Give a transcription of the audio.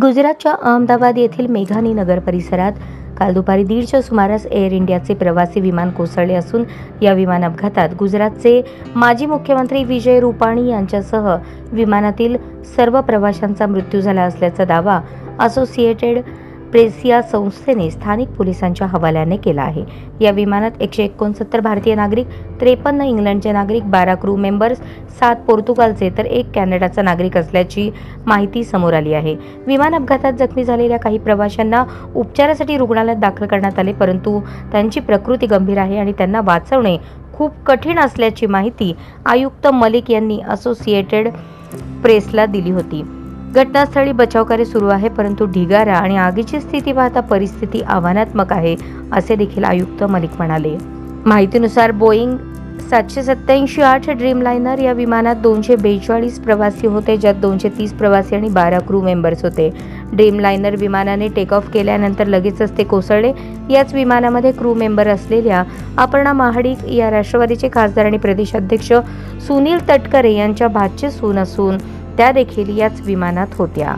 गुजरातच्या अहमदाबाद येथील मेघानी नगर परिसरात काल दुपारी 1:30च्या सुमारास एअर इंडियाचे प्रवासी विमान कोसळले असून या विमान अपघातात गुजरातचे माजी मुख्यमंत्री विजय रुपाणी यांच्यासह विमानातील सर्व प्रवाशांचा मृत्यू झाला असल्याचा दावा असोसिएटेड प्रेस या संस्थेने स्थानिक पोलिसांच्या हवाल्याने केला आहे। या विमानात 169 भारतीय नागरिक, 53 इंग्लंडचे नागरिक, 12 क्रू मेंबर्स, 7 पोर्तुगालचे तर 1 कॅनडाचा नागरिक असल्याची माहिती समोर आली आहे। विमान अपघातात जखमी झालेल्या काही प्रवाशांना उपचारासाठी रुग्णालयात दाखल करण्यात आले, परंतु त्यांची प्रकृती गंभीर आहे आणि त्यांना वाचवणे खूप कठीण असल्याची माहिती आयुक्त मलिक यांनी असोसिएटेड प्रेसला दिली होती। घटनास्थळी बचावकार्य सुरू आहे, परंतु ढिगारा आणि आगीची स्थिती पाहता परिस्थिती आव्हानात्मक आहे, असे देखील आयुक्त मलिक म्हणाले। माहितीनुसार बोईंग 787-8 ड्रीमलाइनर या विमानात 242 प्रवासी होते, ज्यात 230 प्रवासी आणि 12 क्रू मेंबर्स होते। ड्रीमलाइनर विमानाने टेक ऑफ केल्यानंतर लगेचच ते कोसळले। याच विमानामध्ये क्रू मेंबर असलेल्या अपर्णा महाडिक या राष्ट्रवादीचे खासदार आणि प्रदेशाध्यक्ष सुनील तटकरे यांच्या भाची सून असून त्या देखील याच विमानात होत्या।